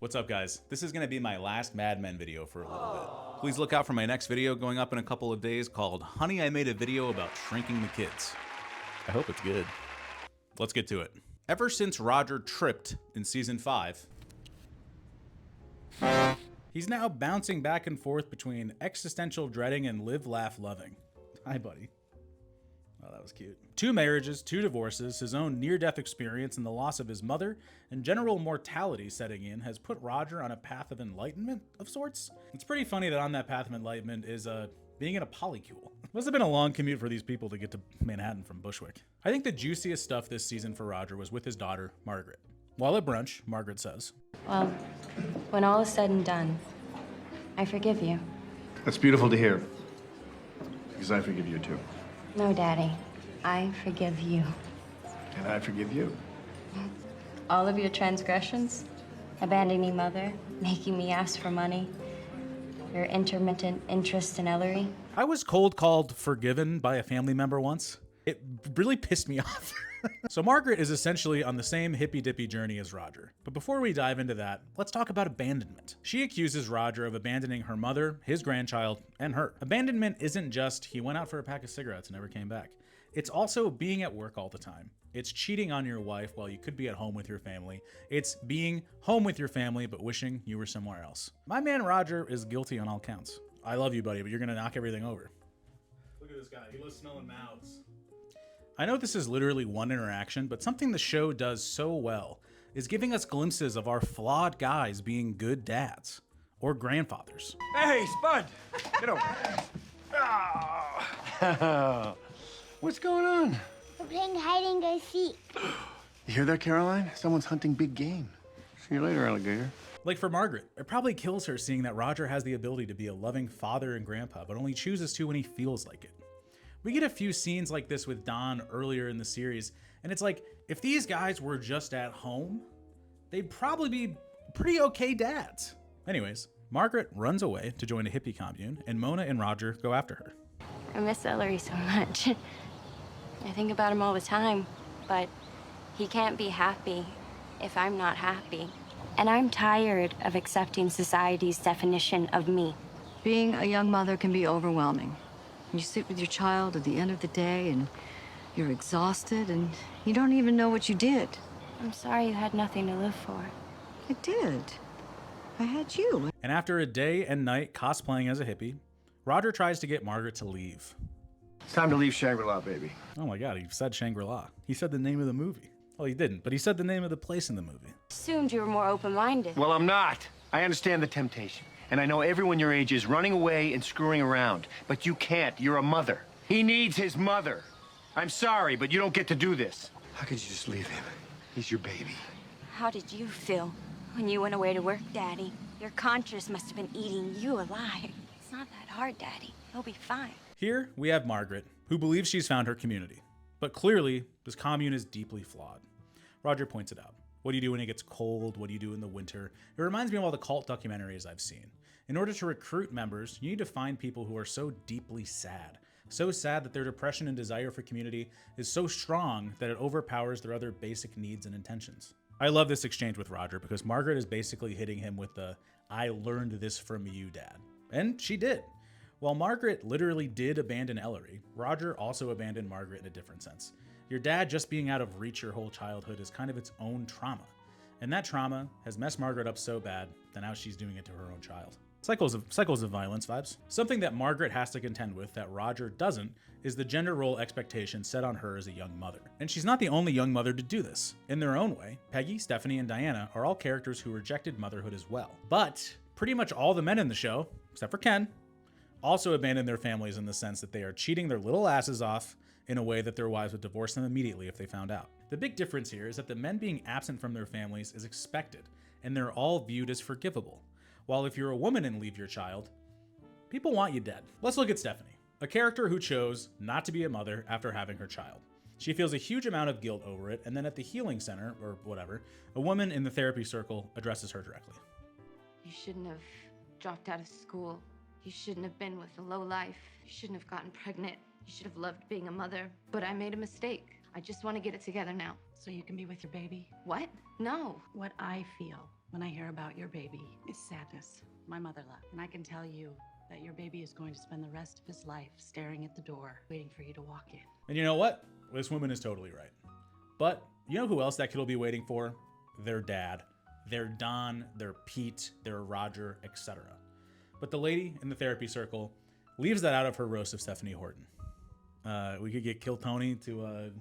What's up, guys? This is going to be my last Mad Men video for a little bit. Please look out for my next video going up in a couple of days called Honey, I Made a Video About Shrinking the Kids. I hope it's good. Let's get to it. Ever since Roger tripped in season 5, he's now bouncing back and forth between existential dreading and live, laugh, loving. Hi, buddy. Oh, that was cute. 2 marriages, 2 divorces, his own near-death experience and the loss of his mother, and general mortality setting in has put Roger on a path of enlightenment of sorts. It's pretty funny that on that path of enlightenment is being in a polycule. Must have been a long commute for these people to get to Manhattan from Bushwick. I think the juiciest stuff this season for Roger was with his daughter, Margaret. While at brunch, Margaret says, "Well, when all is said and done, I forgive you." That's beautiful to hear, because I forgive you too. No, Daddy, I forgive you. And I forgive you. All of your transgressions, abandoning Mother, making me ask for money, your intermittent interest in Ellery. I was cold called forgiven by a family member once. It really pissed me off. So Margaret is essentially on the same hippy-dippy journey as Roger. But before we dive into that, let's talk about abandonment. She accuses Roger of abandoning her mother, his grandchild, and her. Abandonment isn't just he went out for a pack of cigarettes and never came back. It's also being at work all the time. It's cheating on your wife while you could be at home with your family. It's being home with your family but wishing you were somewhere else. My man Roger is guilty on all counts. I love you, buddy, but you're gonna knock everything over. Look at this guy. He loves smelling mouths. I know this is literally one interaction, but something the show does so well is giving us glimpses of our flawed guys being good dads or grandfathers. Hey, Spud! Get over. Oh. What's going on? We're playing hide and go seek. You hear that, Caroline? Someone's hunting big game. See you later, alligator. Like for Margaret, it probably kills her seeing that Roger has the ability to be a loving father and grandpa, but only chooses to when he feels like it. We get a few scenes like this with Don earlier in the series, and it's like, if these guys were just at home, they'd probably be pretty okay dads. Anyways, Margaret runs away to join a hippie commune, and Mona and Roger go after her. I miss Ellery so much. I think about him all the time, but he can't be happy if I'm not happy. And I'm tired of accepting society's definition of me. Being a young mother can be overwhelming. You sit with your child at the end of the day and you're exhausted and you don't even know what you did. I'm sorry you had nothing to live for. I did. I had you. And after a day and night cosplaying as a hippie, Roger tries to get Margaret to leave. It's time to leave Shangri-La, baby. Oh my God, he said Shangri-La. He said the name of the movie. Well, he didn't, but he said the name of the place in the movie. Assumed you were more open-minded. Well, I'm not. I understand the temptation. And I know everyone your age is running away and screwing around. But you can't. You're a mother. He needs his mother. I'm sorry, but you don't get to do this. How could you just leave him? He's your baby. How did you feel when you went away to work, Daddy? Your conscience must have been eating you alive. It's not that hard, Daddy. You'll be fine. Here we have Margaret, who believes she's found her community. But clearly, this commune is deeply flawed. Roger points it out. What do you do when it gets cold? What do you do in the winter? It reminds me of all the cult documentaries I've seen. In order to recruit members, you need to find people who are so deeply sad. So sad that their depression and desire for community is so strong that it overpowers their other basic needs and intentions. I love this exchange with Roger because Margaret is basically hitting him with the, "I learned this from you, Dad." And she did. While Margaret literally did abandon Ellery, Roger also abandoned Margaret in a different sense. Your dad just being out of reach your whole childhood is kind of its own trauma. And that trauma has messed Margaret up so bad that now she's doing it to her own child. Cycles of violence vibes. Something that Margaret has to contend with that Roger doesn't is the gender role expectation set on her as a young mother. And she's not the only young mother to do this. In their own way, Peggy, Stephanie, and Diana are all characters who rejected motherhood as well. But pretty much all the men in the show, except for Ken, also abandon their families in the sense that they are cheating their little asses off in a way that their wives would divorce them immediately if they found out. The big difference here is that the men being absent from their families is expected, and they're all viewed as forgivable. While if you're a woman and leave your child, people want you dead. Let's look at Stephanie, a character who chose not to be a mother after having her child. She feels a huge amount of guilt over it, and then at the healing center, or whatever, a woman in the therapy circle addresses her directly. You shouldn't have dropped out of school. You shouldn't have been with a lowlife. You shouldn't have gotten pregnant. You should have loved being a mother. But I made a mistake. I just want to get it together now. So you can be with your baby? What? No. What I feel When I hear about your baby, it's sadness. My mother left, and I can tell you that your baby is going to spend the rest of his life staring at the door, waiting for you to walk in. And you know what? This woman is totally right. But you know who else that kid will be waiting for? Their dad. Their Don, their Pete, their Roger, etc. But the lady in the therapy circle leaves that out of her roast of Stephanie Horton. We could get Kill Tony to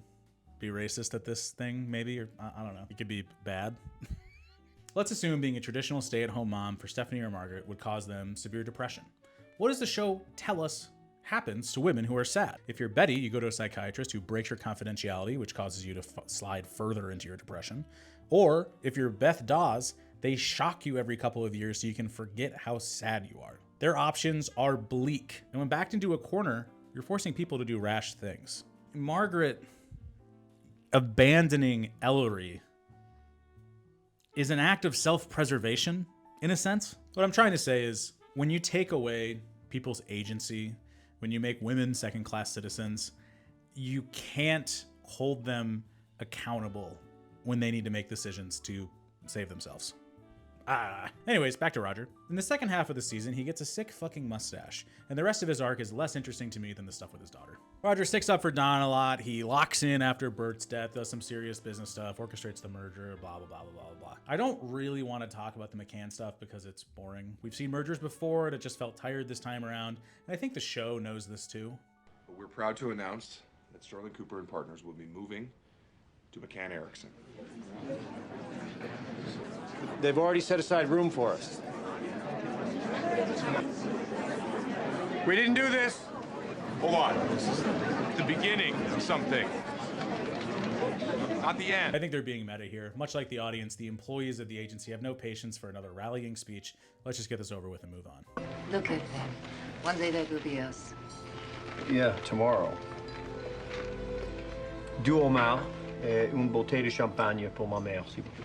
be racist at this thing, maybe, or I don't know. It could be bad. Let's assume being a traditional stay-at-home mom for Stephanie or Margaret would cause them severe depression. What does the show tell us happens to women who are sad? If you're Betty, you go to a psychiatrist who breaks your confidentiality, which causes you to slide further into your depression. Or if you're Beth Dawes, they shock you every couple of years so you can forget how sad you are. Their options are bleak. And when backed into a corner, you're forcing people to do rash things. Margaret abandoning Ellery is an act of self-preservation, in a sense. What I'm trying to say is, when you take away people's agency, when you make women second-class citizens, you can't hold them accountable when they need to make decisions to save themselves. Anyways, back to Roger. In the second half of the season, he gets a sick fucking mustache, and the rest of his arc is less interesting to me than the stuff with his daughter. Roger sticks up for Don a lot. He locks in after Bert's death, does some serious business stuff, orchestrates the merger, blah, blah, blah, blah, blah, blah. I don't really want to talk about the McCann stuff because it's boring. We've seen mergers before, and it just felt tired this time around, and I think the show knows this too. But we're proud to announce that Sterling Cooper and Partners will be moving to McCann Erickson. They've already set aside room for us. We didn't do this. Hold on. This is the beginning of something. Not the end. I think they're being meta here. Much like the audience, the employees of the agency have no patience for another rallying speech. Let's just get this over with and move on. Look at them. One day that will be us. Yeah, tomorrow. Duo mal, une bouteille de champagne pour ma mère, s'il vous plaît.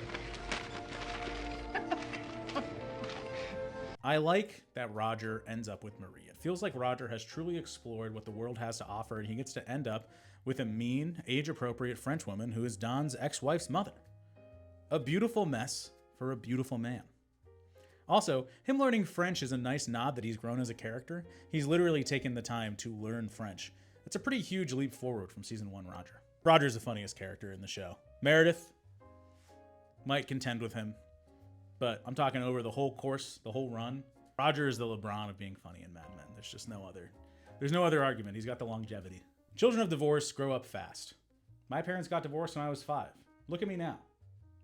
I like that Roger ends up with Marie. It feels like Roger has truly explored what the world has to offer, and he gets to end up with a mean, age-appropriate French woman who is Don's ex-wife's mother. A beautiful mess for a beautiful man. Also, him learning French is a nice nod that he's grown as a character. He's literally taken the time to learn French. It's a pretty huge leap forward from season 1 Roger. Roger's the funniest character in the show. Meredith might contend with him, but I'm talking over the whole course, the whole run. Roger is the LeBron of being funny in Mad Men. There's no other argument. He's got the longevity. Children of divorce grow up fast. My parents got divorced when I was 5. Look at me now.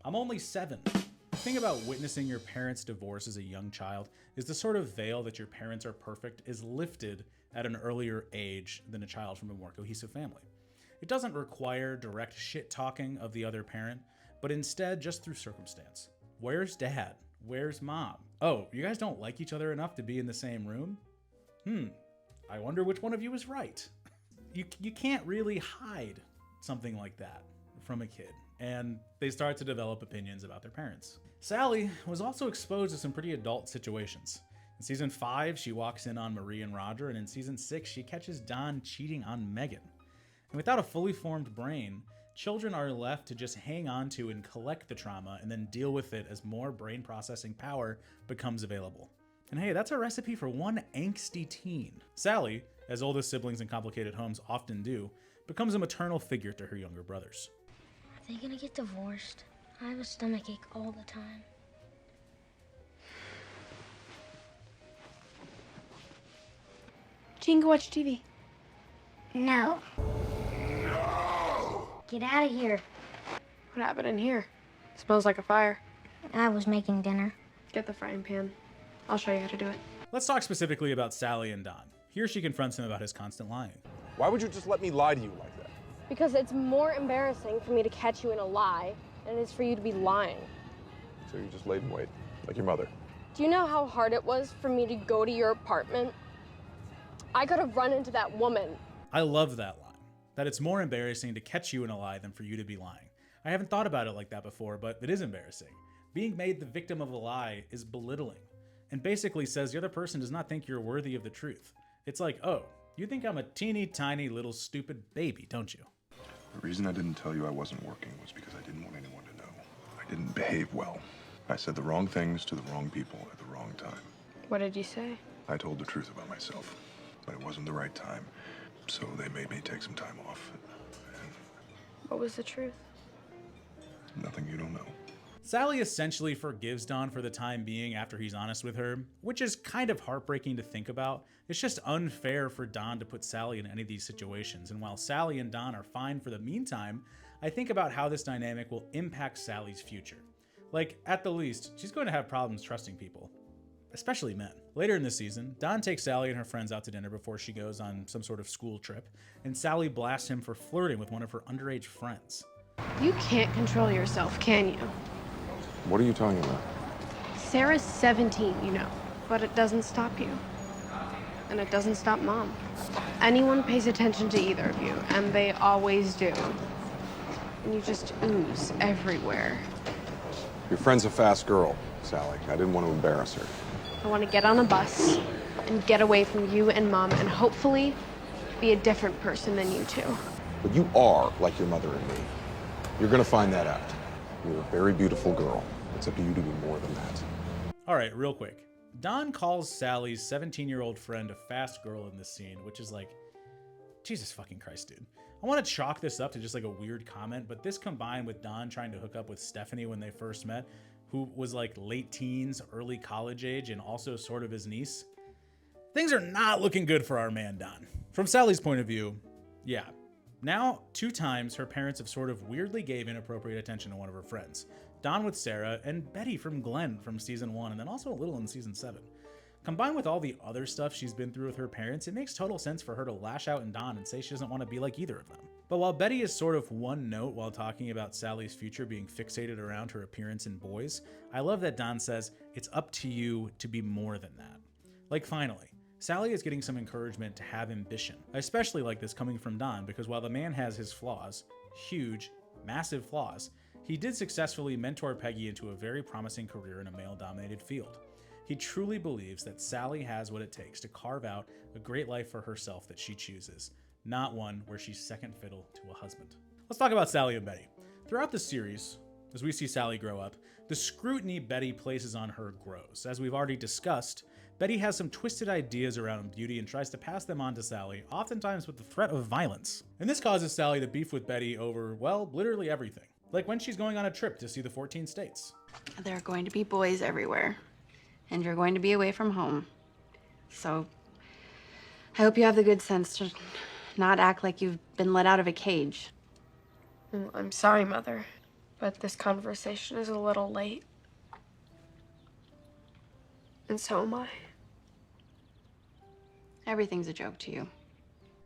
I'm only 7. The thing about witnessing your parents' divorce as a young child is the sort of veil that your parents are perfect is lifted at an earlier age than a child from a more cohesive family. It doesn't require direct shit-talking of the other parent, but instead just through circumstance. Where's dad? Where's mom? Oh, you guys don't like each other enough to be in the same room? I wonder which one of you is right. You can't really hide something like that from a kid, and they start to develop opinions about their parents. Sally was also exposed to some pretty adult situations. In season 5, she walks in on Marie and Roger, and in season 6, she catches Don cheating on Megan. And without a fully formed brain, children are left to just hang on to and collect the trauma and then deal with it as more brain processing power becomes available. And hey, that's a recipe for one angsty teen. Sally, as oldest siblings in complicated homes often do, becomes a maternal figure to her younger brothers. Are they gonna get divorced? I have a stomachache all the time. Gene, go watch TV. No. Get out of here. What happened in here? Smells like a fire. I was making dinner. Get the frying pan. I'll show you how to do it. Let's talk specifically about Sally and Don. Here she confronts him about his constant lying. Why would you just let me lie to you like that? Because it's more embarrassing for me to catch you in a lie than it is for you to be lying. So you just laid in wait, like your mother. Do you know how hard it was for me to go to your apartment? I could have run into that woman. I love that line. That it's more embarrassing to catch you in a lie than for you to be lying. I haven't thought about it like that before, but it is embarrassing. Being made the victim of a lie is belittling, and basically says the other person does not think you're worthy of the truth. It's like, oh, you think I'm a teeny tiny little stupid baby, don't you? The reason I didn't tell you I wasn't working was because I didn't want anyone to know. I didn't behave well. I said the wrong things to the wrong people at the wrong time. What did you say? I told the truth about myself, but it wasn't the right time. So they made me take some time off. What was the truth? Nothing you don't know. Sally essentially forgives Don for the time being after he's honest with her, which is kind of heartbreaking to think about. It's just unfair for Don to put Sally in any of these situations, and while Sally and Don are fine for the meantime, I think about how this dynamic will impact Sally's future. Like, at the least, she's going to have problems trusting people, especially men. Later in the season, Don takes Sally and her friends out to dinner before she goes on some sort of school trip, and Sally blasts him for flirting with one of her underage friends. You can't control yourself, can you? What are you talking about? Sarah's 17, you know, but it doesn't stop you. And it doesn't stop Mom. Anyone pays attention to either of you, and they always do. And you just ooze everywhere. Your friend's a fast girl, Sally. I didn't want to embarrass her. I want to get on a bus and get away from you and Mom and hopefully be a different person than you two. But you are like your mother and me. You're gonna find that out. You're a very beautiful girl. It's up to you to be more than that. All right, real quick. Don calls Sally's 17-year-old friend a fast girl in this scene, which is like, Jesus fucking Christ, dude. I want to chalk this up to just like a weird comment, but this combined with Don trying to hook up with Stephanie when they first met, who was like late teens, early college age, and also sort of his niece. Things are not looking good for our man, Don. From Sally's point of view, yeah. Now, 2 times her parents have sort of weirdly gave inappropriate attention to one of her friends. Don with Sarah, and Betty from Glenn from season 1, and then also a little in season 7. Combined with all the other stuff she's been through with her parents, it makes total sense for her to lash out in Don and say she doesn't want to be like either of them. But while Betty is sort of one note while talking about Sally's future being fixated around her appearance in boys, I love that Don says, it's up to you to be more than that. Like, finally, Sally is getting some encouragement to have ambition. I especially like this coming from Don because while the man has his flaws, huge, massive flaws, he did successfully mentor Peggy into a very promising career in a male-dominated field. He truly believes that Sally has what it takes to carve out a great life for herself that she chooses, not one where she's second fiddle to a husband. Let's talk about Sally and Betty. Throughout the series, as we see Sally grow up, the scrutiny Betty places on her grows. As we've already discussed, Betty has some twisted ideas around beauty and tries to pass them on to Sally, oftentimes with the threat of violence. And this causes Sally to beef with Betty over, well, literally everything. Like when she's going on a trip to see the 14 states. There are going to be boys everywhere, and you're going to be away from home. So I hope you have the good sense to not act like you've been let out of a cage. I'm sorry, Mother, but this conversation is a little late. And so am I. Everything's a joke to you.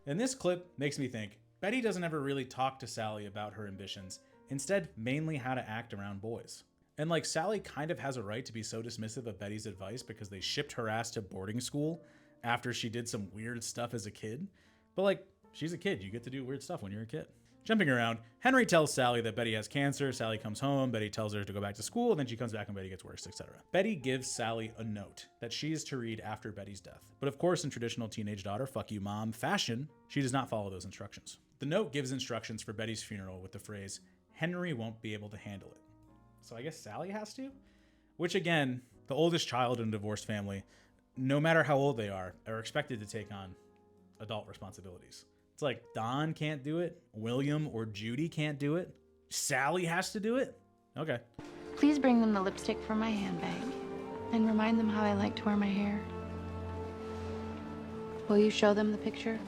And this clip makes me think, Betty doesn't ever really talk to Sally about her ambitions, instead mainly how to act around boys. And like Sally kind of has a right to be so dismissive of Betty's advice because they shipped her ass to boarding school after she did some weird stuff as a kid. But like, she's a kid, you get to do weird stuff when you're a kid. Jumping around, Henry tells Sally that Betty has cancer, Sally comes home, Betty tells her to go back to school, and then she comes back and Betty gets worse, etc. Betty gives Sally a note that she is to read after Betty's death. But of course, in traditional teenage daughter, fuck you mom fashion, she does not follow those instructions. The note gives instructions for Betty's funeral with the phrase, Henry won't be able to handle it. So I guess Sally has to? Which again, the oldest child in a divorced family, no matter how old they are expected to take on adult responsibilities. It's like Don can't do it, William or Judy can't do it, Sally has to do it? Okay. Please bring them the lipstick from my handbag and remind them how I like to wear my hair. Will you show them the picture?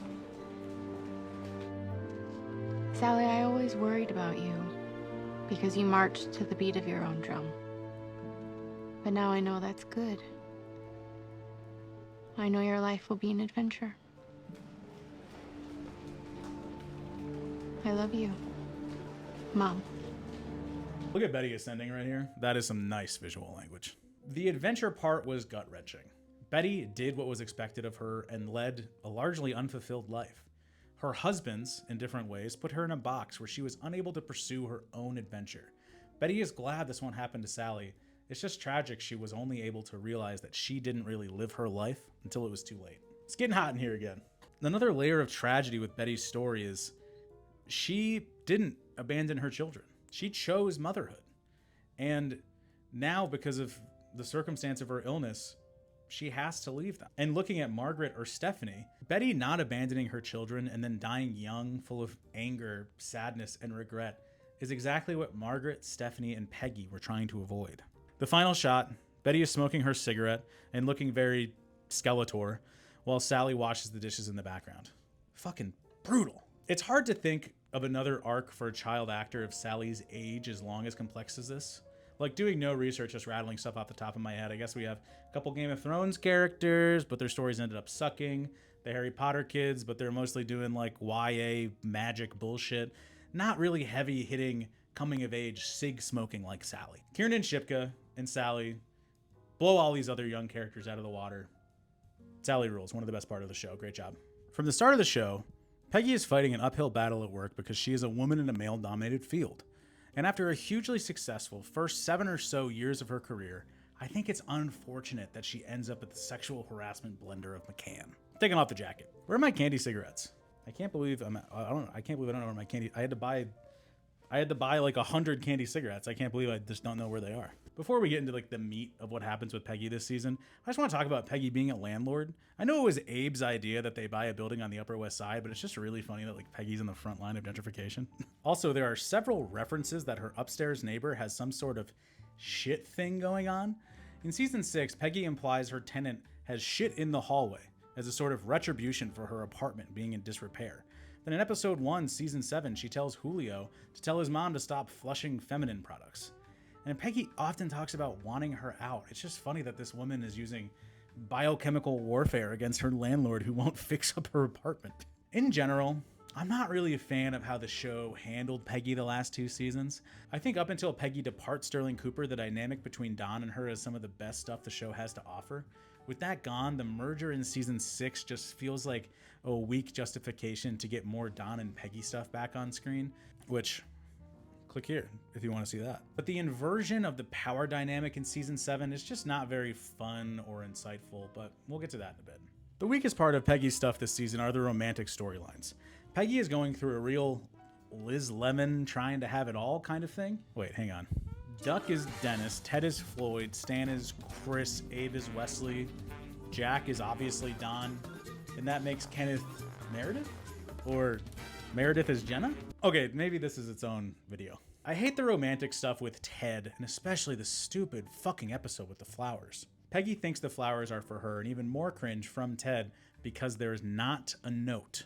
Sally, I always worried about you because you marched to the beat of your own drum. But now I know that's good. I know your life will be an adventure. I love you, Mom. Look at Betty ascending right here. That is some nice visual language. The adventure part was gut-wrenching. Betty did what was expected of her and led a largely unfulfilled life. Her husbands, in different ways, put her in a box where she was unable to pursue her own adventure. Betty is glad this won't happen to Sally. It's just tragic she was only able to realize that she didn't really live her life until it was too late. It's getting hot in here again. Another layer of tragedy with Betty's story is she didn't abandon her children. She chose motherhood. And Now, because of the circumstance of her illness, she has to leave them. And looking at Margaret or Stephanie, Betty not abandoning her children and then dying young, full of anger, sadness, and regret is exactly what Margaret, Stephanie, and Peggy were trying to avoid. The final shot, Betty is smoking her cigarette and looking very Skeletor, while Sally washes the dishes in the background. Fucking brutal. It's hard to think of another arc for a child actor of Sally's age as long as complex as this. Like, doing no research, just rattling stuff off the top of my head. I guess we have a couple Game of Thrones characters, but their stories ended up sucking. The Harry Potter kids, but they're mostly doing like YA magic bullshit. Not really heavy hitting coming of age cig smoking like Sally. Kiernan Shipka and Sally blow all these other young characters out of the water. Sally rules, one of the best part of the show. Great job. From the start of the show, Peggy is fighting an uphill battle at work because she is a woman in a male-dominated field. And after a hugely successful first 7 or so years of her career, I think it's unfortunate that she ends up at the sexual harassment blender of McCann. Taking off the jacket. Where are my candy cigarettes? I can't believe I don't know where my candy. I had to buy like 100 candy cigarettes. I can't believe I just don't know where they are. Before we get into like the meat of what happens with Peggy this season, I just want to talk about Peggy being a landlord. I know it was Abe's idea that they buy a building on the Upper West Side, but it's just really funny that like Peggy's in the front line of gentrification. Also, there are several references that her upstairs neighbor has some sort of shit thing going on. In season 6, Peggy implies her tenant has shit in the hallway as a sort of retribution for her apartment being in disrepair. Then in episode 1, season 7, she tells Julio to tell his mom to stop flushing feminine products. And Peggy often talks about wanting her out. It's just funny that this woman is using biochemical warfare against her landlord who won't fix up her apartment. In general, I'm not really a fan of how the show handled Peggy the last 2 seasons. I think up until Peggy departs Sterling Cooper, the dynamic between Don and her is some of the best stuff the show has to offer. With that gone, the merger in season 6 just feels like a weak justification to get more Don and Peggy stuff back on screen, which, click here if you want to see that. But the inversion of the power dynamic in season 7 is just not very fun or insightful, but we'll get to that in a bit. The weakest part of Peggy's stuff this season are the romantic storylines. Peggy is going through a real Liz Lemon trying to have it all kind of thing. Wait, hang on. Duck is Dennis, Ted is Floyd, Stan is Chris, Abe is Wesley, Jack is obviously Don, and that makes Kenneth Meredith? Or Meredith is Jenna? Okay, maybe this is its own video. I hate the romantic stuff with Ted, and especially the stupid fucking episode with the flowers. Peggy thinks the flowers are for her, and even more cringe from Ted because there is not a note.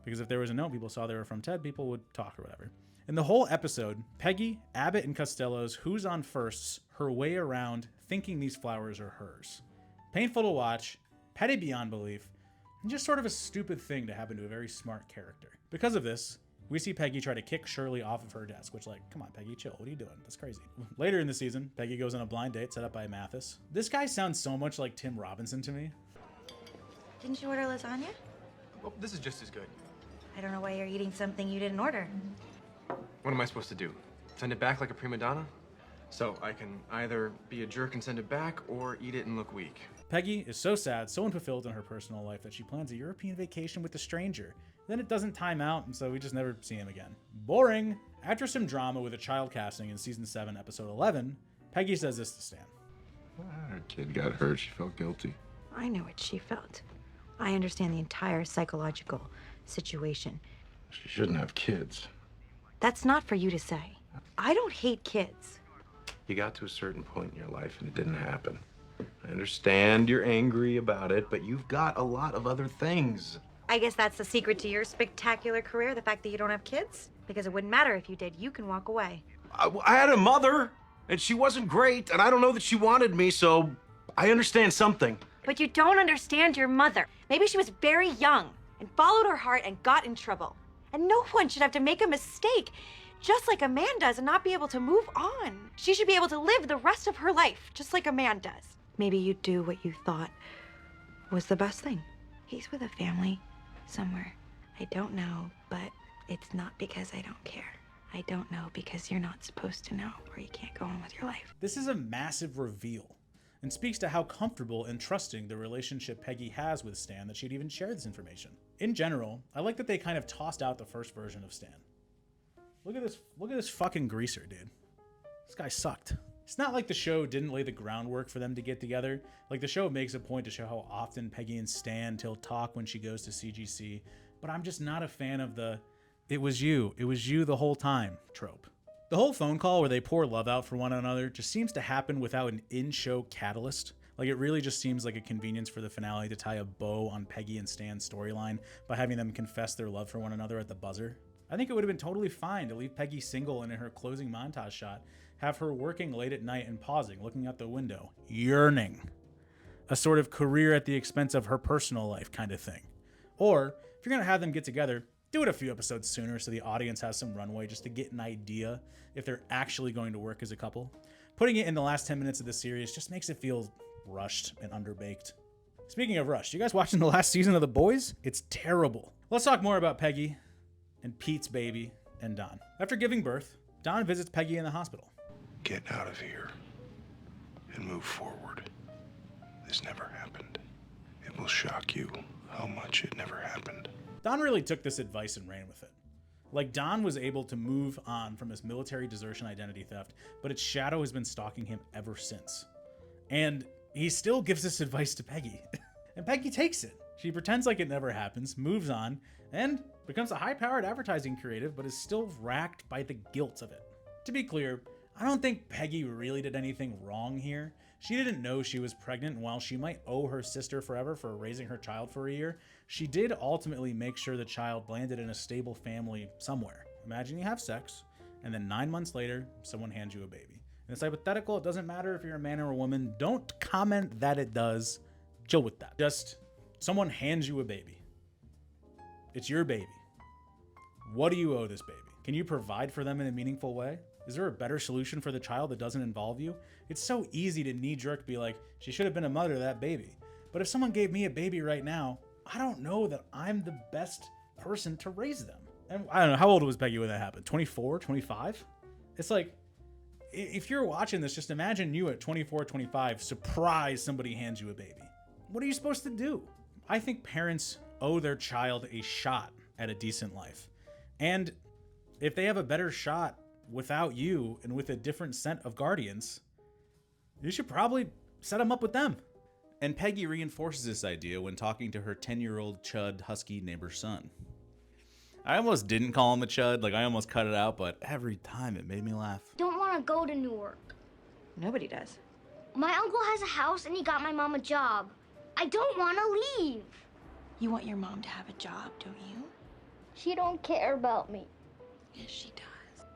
Because if there was a note, people saw they were from Ted, people would talk or whatever. In the whole episode, Peggy, Abbott, and Costello's who's on firsts her way around thinking these flowers are hers. Painful to watch, petty beyond belief, and just sort of a stupid thing to happen to a very smart character. Because of this, we see Peggy try to kick Shirley off of her desk, which like, come on Peggy, chill, what are you doing? That's crazy. Later in the season, Peggy goes on a blind date set up by Mathis. This guy sounds so much like Tim Robinson to me. Didn't you order lasagna? Oh, this is just as good. I don't know why you're eating something you didn't order. What am I supposed to do? Send it back like a prima donna? So I can either be a jerk and send it back or eat it and look weak. Peggy is so sad, so unfulfilled in her personal life that she plans a European vacation with a stranger. Then it doesn't time out, and so we just never see him again. Boring. After some drama with a child casting in season 7, episode 11, Peggy says this to Stan. Her kid got hurt. She felt guilty. I know what she felt. I understand the entire psychological situation. She shouldn't have kids. That's not for you to say. I don't hate kids. You got to a certain point in your life and it didn't happen. I understand you're angry about it, but you've got a lot of other things. I guess that's the secret to your spectacular career, the fact that you don't have kids? Because it wouldn't matter if you did. You can walk away. I had a mother, and she wasn't great, and I don't know that she wanted me, so I understand something. But you don't understand your mother. Maybe she was very young and followed her heart and got in trouble. And no one should have to make a mistake, just like a man does, and not be able to move on. She should be able to live the rest of her life, just like a man does. Maybe you do what you thought was the best thing. He's with a family somewhere. I don't know, but it's not because I don't care. I don't know because you're not supposed to know, or you can't go on with your life. This is a massive reveal and speaks to how comfortable and trusting the relationship Peggy has with Stan that she'd even share this information. In general, I like that they kind of tossed out the first version of Stan. Look at this fucking greaser, dude. This guy sucked. It's not like the show didn't lay the groundwork for them to get together. Like, the show makes a point to show how often Peggy and Stan tilt talk when she goes to CGC, but I'm just not a fan of the it was you the whole time trope. The whole phone call where they pour love out for one another just seems to happen without an in-show catalyst. Like, it really just seems like a convenience for the finale to tie a bow on Peggy and Stan's storyline by having them confess their love for one another at the buzzer. I think it would have been totally fine to leave Peggy single and in her closing montage shot, have her working late at night and pausing, looking out the window, yearning. A sort of career at the expense of her personal life kind of thing. Or, if you're gonna have them get together, do it a few episodes sooner so the audience has some runway just to get an idea if they're actually going to work as a couple. Putting it in the last 10 minutes of the series just makes it feel rushed and underbaked. Speaking of rushed, you guys watching the last season of The Boys? It's terrible. Let's talk more about Peggy and Pete's baby and Don. After giving birth, Don visits Peggy in the hospital. Get out of here and move forward. This never happened. It will shock you how much it never happened. Don really took this advice and ran with it. Like, Don was able to move on from his military desertion identity theft, but its shadow has been stalking him ever since. And he still gives this advice to Peggy. And Peggy takes it. She pretends like it never happens, moves on, and becomes a high-powered advertising creative, but is still racked by the guilt of it. To be clear, I don't think Peggy really did anything wrong here. She didn't know she was pregnant, and while she might owe her sister forever for raising her child for a year, she did ultimately make sure the child landed in a stable family somewhere. Imagine you have sex, and then 9 months later, someone hands you a baby. In this hypothetical, it doesn't matter if you're a man or a woman. Don't comment that it does. Chill with that. Just, someone hands you a baby. It's your baby. What do you owe this baby? Can you provide for them in a meaningful way? Is there a better solution for the child that doesn't involve you? It's so easy to knee-jerk be like, she should have been a mother to that baby. But if someone gave me a baby right now, I don't know that I'm the best person to raise them. And I don't know, how old was Peggy when that happened? 24, 25? It's like, if you're watching this, just imagine you at 24, 25, surprise somebody hands you a baby. What are you supposed to do? I think parents owe their child a shot at a decent life. And if they have a better shot without you and with a different set of guardians, you should probably set them up with them. And Peggy reinforces this idea when talking to her 10-year-old chud husky neighbor's son. I almost didn't call him a chud, like I almost cut it out, but every time it made me laugh. Don't want to go to Newark. Nobody does. My uncle has a house and he got my mom a job. I don't want to leave. You want your mom to have a job, don't you? She don't care about me. Yes, she does.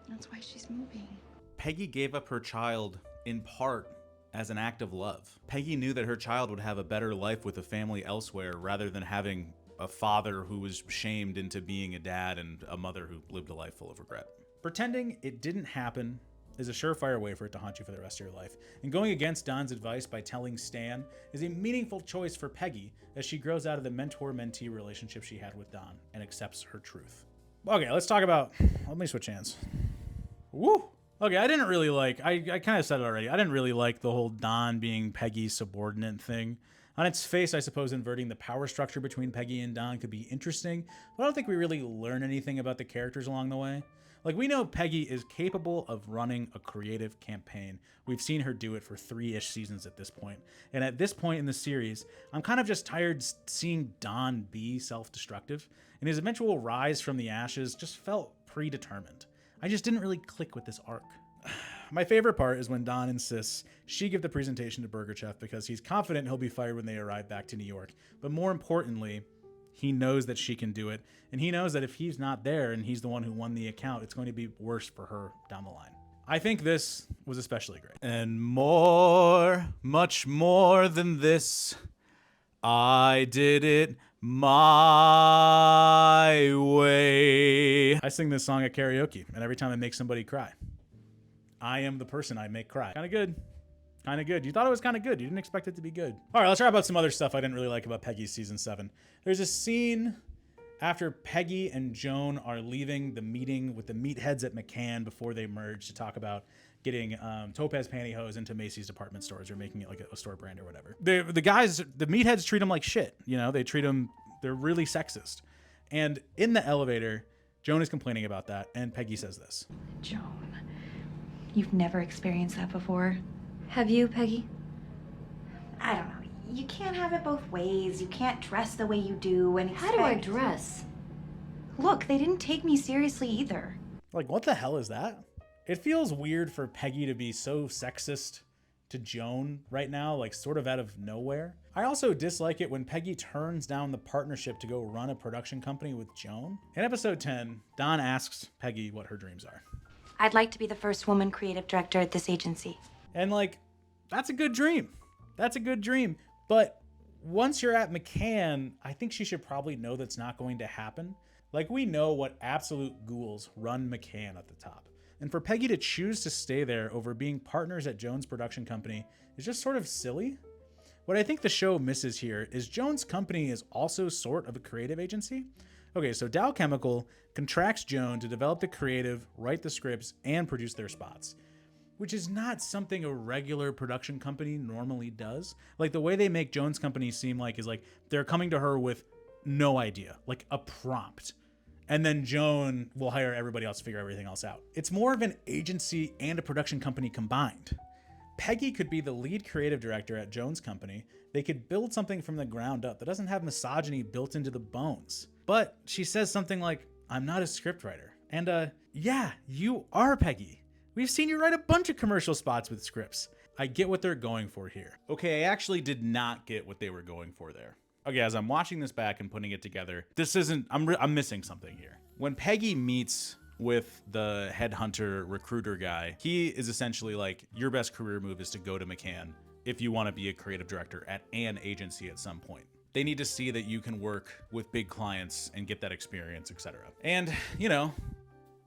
That's why she's moving. Peggy gave up her child in part as an act of love. Peggy knew that her child would have a better life with a family elsewhere rather than having a father who was shamed into being a dad and a mother who lived a life full of regret. Pretending it didn't happen is a surefire way for it to haunt you for the rest of your life. And going against Don's advice by telling Stan is a meaningful choice for Peggy as she grows out of the mentor-mentee relationship she had with Don and accepts her truth. Okay, let's talk about, let me switch hands. Woo! Okay, I didn't really like, I kind of said it already, I didn't really like the whole Don being Peggy's subordinate thing. On its face, I suppose inverting the power structure between Peggy and Don could be interesting, but I don't think we really learn anything about the characters along the way. Like, we know Peggy is capable of running a creative campaign. We've seen her do it for 3-ish seasons at this point. And at this point in the series, I'm kind of just tired seeing Don be self-destructive, and his eventual rise from the ashes just felt predetermined. I just didn't really click with this arc. My favorite part is when Don insists she give the presentation to Burger Chef because he's confident he'll be fired when they arrive back to New York. But more importantly, he knows that she can do it, and he knows that if he's not there and he's the one who won the account, it's going to be worse for her down the line. I think this was especially great. And more, much more than this, I did it my way. I sing this song at karaoke, and every time I make somebody cry, I am the person I make cry. Kind of good. Kind of good. You thought it was kind of good. You didn't expect it to be good. All right, let's talk about some other stuff I didn't really like about Peggy's season 7. There's a scene after Peggy and Joan are leaving the meeting with the meatheads at McCann before they merge to talk about getting Topaz pantyhose into Macy's department stores or making it like a store brand or whatever. The guys, the meatheads treat them like shit. You know, they treat them, they're really sexist. And in the elevator, Joan is complaining about that, and Peggy says this. Joan, You've never experienced that before. Have you, Peggy? I don't know. You can't have it both ways. You can't dress the way you do and expect... How do I dress? Look, they didn't take me seriously either. Like, what the hell is that? It feels weird for Peggy to be so sexist to Joan right now, like sort of out of nowhere. I also dislike it when Peggy turns down the partnership to go run a production company with Joan. In episode 10, Don asks Peggy what her dreams are. I'd like to be the first woman creative director at this agency. And like, that's a good dream. That's a good dream. But once you're at McCann, I think she should probably know that's not going to happen. Like, we know what absolute ghouls run McCann at the top. And for Peggy to choose to stay there over being partners at Joan's production company is just sort of silly. What I think the show misses here is Joan's company is also sort of a creative agency. Okay, so Dow Chemical contracts Joan to develop the creative, write the scripts, and produce their spots, which is not something a regular production company normally does. Like, the way they make Joan's company seem like is like they're coming to her with no idea, like a prompt. And then Joan will hire everybody else to figure everything else out. It's more of an agency and a production company combined. Peggy could be the lead creative director at Joan's company. They could build something from the ground up that doesn't have misogyny built into the bones. But she says something like, I'm not a scriptwriter. And yeah, you are, Peggy. We've seen you write a bunch of commercial spots with scripts. I get what they're going for here. Okay, I actually did not get what they were going for there. Okay, as I'm watching this back and putting it together, I'm missing something here. When Peggy meets with the headhunter recruiter guy, he is essentially like, your best career move is to go to McCann if you want to be a creative director at an agency at some point. They need to see that you can work with big clients and get that experience, etc. And, you know,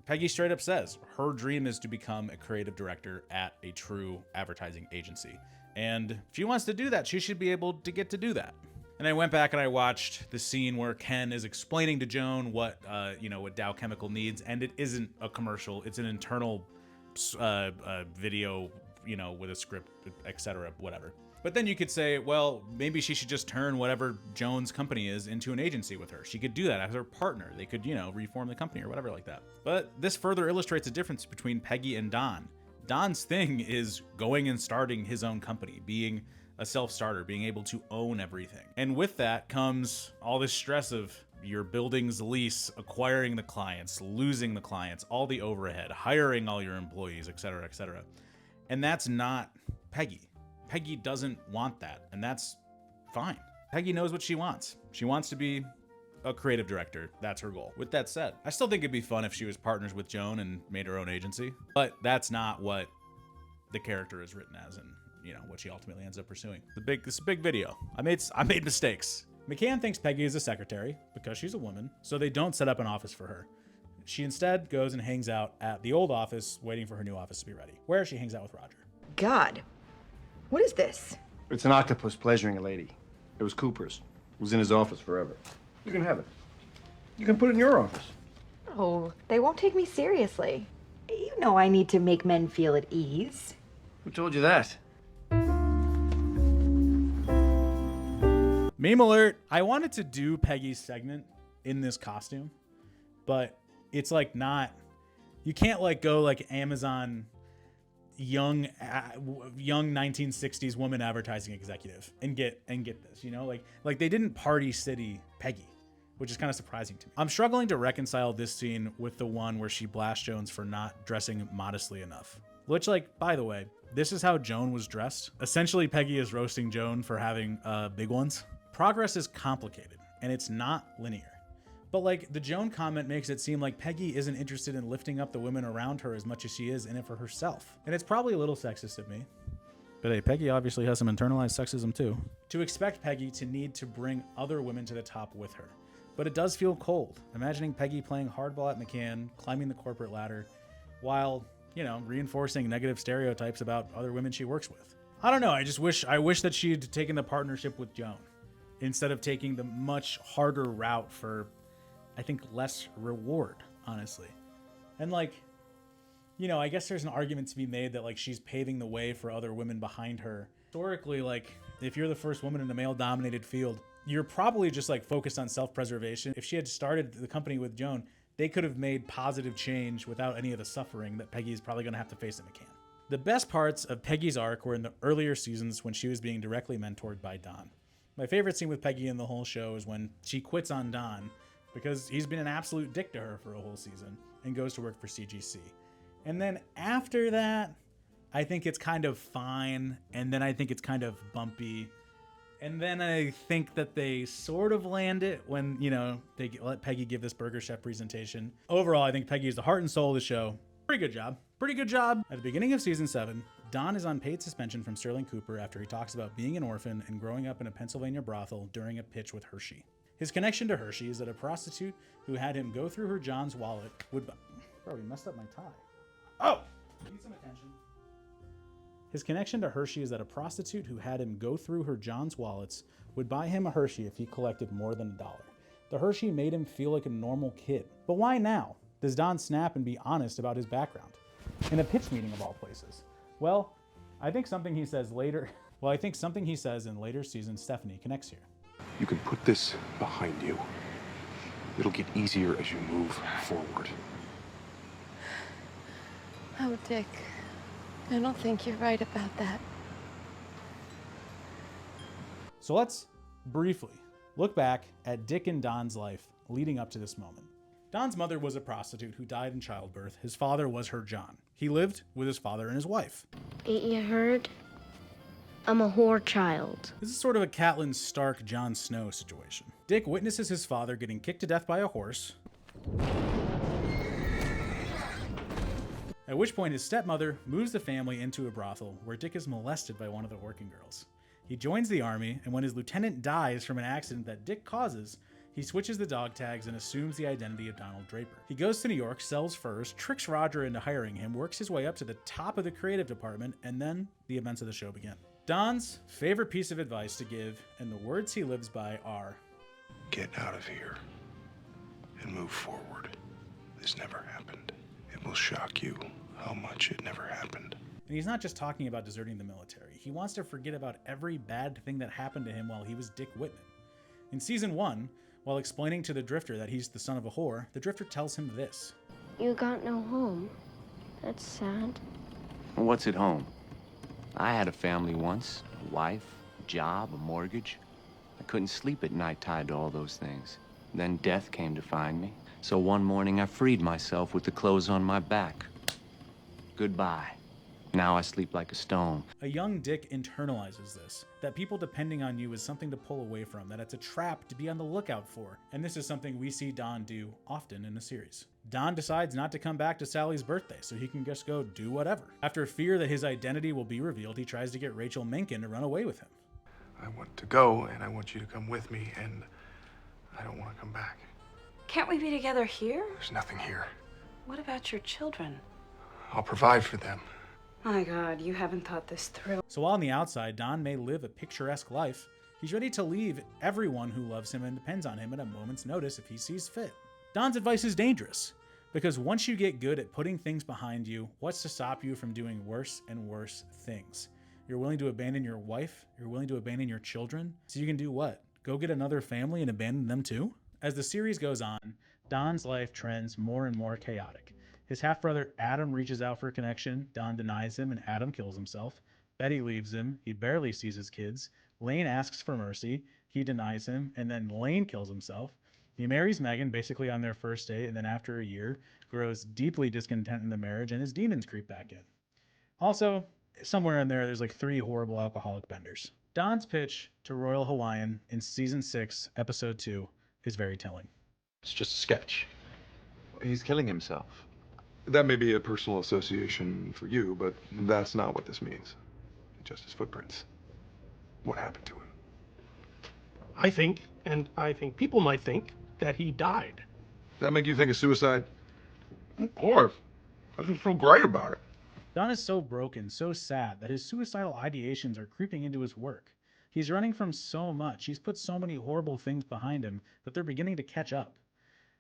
Peggy straight up says her dream is to become a creative director at a true advertising agency. And if she wants to do that, she should be able to get to do that. And I went back and I watched the scene where Ken is explaining to Joan what Dow Chemical needs, and it isn't a commercial; it's an internal video, with a script, etc., whatever. But then you could say, well, maybe she should just turn whatever Joan's company is into an agency with her. She could do that as her partner. They could, reform the company or whatever like that. But this further illustrates the difference between Peggy and Don. Don's thing is going and starting his own company, being a self-starter, being able to own everything. And with that comes all this stress of your building's lease, acquiring the clients, losing the clients, all the overhead, hiring all your employees, etc., etc. And that's not Peggy. Peggy doesn't want that, and that's fine. Peggy knows what she wants. She wants to be a creative director. That's her goal. With that said, I still think it'd be fun if she was partners with Joan and made her own agency, but that's not what the character is written as and what she ultimately ends up pursuing. This is a big video. I made mistakes. McCann thinks Peggy is a secretary because she's a woman, so they don't set up an office for her. She instead goes and hangs out at the old office, waiting for her new office to be ready, where she hangs out with Roger. God, what is this? It's an octopus pleasuring a lady. It was Cooper's. It was in his office forever. You can have it. You can put it in your office. Oh, they won't take me seriously. You know I need to make men feel at ease. Who told you that? Meme alert. I wanted to do Peggy's segment in this costume, but it's like not, you can't like go like Amazon young 1960s woman advertising executive and get this, like they didn't Party City Peggy, which is kind of surprising to me. I'm struggling to reconcile this scene with the one where she blasts Jones for not dressing modestly enough, which, like, by the way, this is how Joan was dressed. Essentially, Peggy is roasting Joan for having big ones. Progress is complicated and it's not linear. But like the Joan comment makes it seem like Peggy isn't interested in lifting up the women around her as much as she is in it for herself. And it's probably a little sexist of me. But hey, Peggy obviously has some internalized sexism too. To expect Peggy to need to bring other women to the top with her. But it does feel cold, imagining Peggy playing hardball at McCann, climbing the corporate ladder, while, reinforcing negative stereotypes about other women she works with. I don't know, I wish that she'd taken the partnership with Joan, instead of taking the much harder route for, I think, less reward, honestly. And like, I guess there's an argument to be made that like she's paving the way for other women behind her. Historically, like if you're the first woman in a male-dominated field, you're probably just like focused on self-preservation. If she had started the company with Joan, they could have made positive change without any of the suffering that Peggy is probably going to have to face at McCann. The best parts of Peggy's arc were in the earlier seasons when she was being directly mentored by Don. My favorite scene with Peggy in the whole show is when she quits on Don because he's been an absolute dick to her for a whole season and goes to work for CGC. And then after that, I think it's kind of fine, and then I think it's kind of bumpy. And then I think that they sort of land it when, they let Peggy give this Burger Chef presentation. Overall, I think Peggy is the heart and soul of the show. Pretty good job. Pretty good job. At the beginning of season 7, Don is on paid suspension from Sterling Cooper after he talks about being an orphan and growing up in a Pennsylvania brothel during a pitch with Hershey. His connection to Hershey is that a prostitute who had him go through her John's wallet would... Bro, he messed up my tie. Oh! Need some attention. His connection to Hershey is that a prostitute who had him go through her John's wallets would buy him a Hershey if he collected more than $1. The Hershey made him feel like a normal kid. But why now? Does Don snap and be honest about his background? In a pitch meeting of all places. Well, I think something he says in later seasons Stephanie connects here. You can put this behind you. It'll get easier as you move forward. Oh, Dick, I don't think you're right about that. So let's briefly look back at Dick and Don's life leading up to this moment. Don's mother was a prostitute who died in childbirth. His father was her John. He lived with his father and his wife. Ain't you heard? I'm a whore child. This is sort of a Catelyn Stark, Jon Snow situation. Dick witnesses his father getting kicked to death by a horse, at which point his stepmother moves the family into a brothel where Dick is molested by one of the working girls. He joins the army, and when his lieutenant dies from an accident that Dick causes, he switches the dog tags and assumes the identity of Donald Draper. He goes to New York, sells furs, tricks Roger into hiring him, works his way up to the top of the creative department, and then the events of the show begin. Don's favorite piece of advice to give, and the words he lives by are, Get out of here and move forward. This never happened. It will shock you how much it never happened. And he's not just talking about deserting the military. He wants to forget about every bad thing that happened to him while he was Dick Whitman. In season 1, while explaining to the Drifter that he's the son of a whore, the Drifter tells him this. You got no home. That's sad. What's at home? I had a family once, a wife, a job, a mortgage. I couldn't sleep at night tied to all those things. Then death came to find me. So one morning I freed myself with the clothes on my back. Goodbye. Now I sleep like a stone. A young Dick internalizes this, that people depending on you is something to pull away from, that it's a trap to be on the lookout for. And this is something we see Don do often in the series. Don decides not to come back to Sally's birthday so he can just go do whatever. After fear that his identity will be revealed, he tries to get Rachel Menken to run away with him. I want to go, and I want you to come with me, and I don't want to come back. Can't we be together here? There's nothing here. What about your children? I'll provide for them. My God, you haven't thought this through. So while on the outside, Don may live a picturesque life, he's ready to leave everyone who loves him and depends on him at a moment's notice if he sees fit. Don's advice is dangerous, because once you get good at putting things behind you, what's to stop you from doing worse and worse things? You're willing to abandon your wife, you're willing to abandon your children, so you can do what? Go get another family and abandon them too? As the series goes on, Don's life trends more and more chaotic. His half-brother Adam reaches out for a connection, Don denies him and Adam kills himself. Betty leaves him, he barely sees his kids. Lane asks for mercy, he denies him, and then Lane kills himself. He marries Megan basically on their first date, and then after a year, grows deeply discontent in the marriage, and his demons creep back in. Also, somewhere in there, there's like 3 horrible alcoholic benders. Don's pitch to Royal Hawaiian in season 6, episode 2, is very telling. It's just a sketch. He's killing himself. That may be a personal association for you, but that's not what this means. Just his footprints. What happened to him? I think people might think, that he died. Does that make you think of suicide? Of course. I just feel great about it. Don is so broken, so sad, that his suicidal ideations are creeping into his work. He's running from so much, he's put so many horrible things behind him that they're beginning to catch up.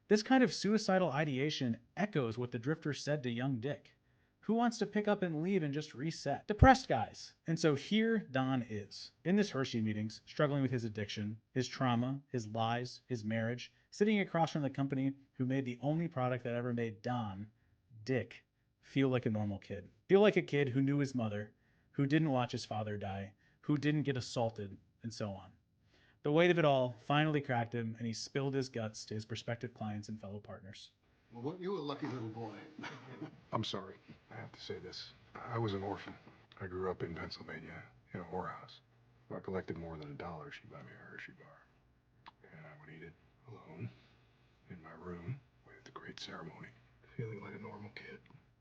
This kind of suicidal ideation echoes what the Drifter said to young Dick. Who wants to pick up and leave and just reset? Depressed guys. And so here Don is, in this Hershey meetings, struggling with his addiction, his trauma, his lies, his marriage, sitting across from the company who made the only product that ever made Don, Dick, feel like a normal kid. Feel like a kid who knew his mother, who didn't watch his father die, who didn't get assaulted, and so on. The weight of it all finally cracked him, and he spilled his guts to his prospective clients and fellow partners. Well, weren't you a lucky little boy? I'm sorry. I have to say this. I was an orphan. I grew up in Pennsylvania in a whorehouse. If I collected more than $1, she'd buy me a Hershey bar. And I would eat it alone in my room with the great ceremony, feeling like a normal kid.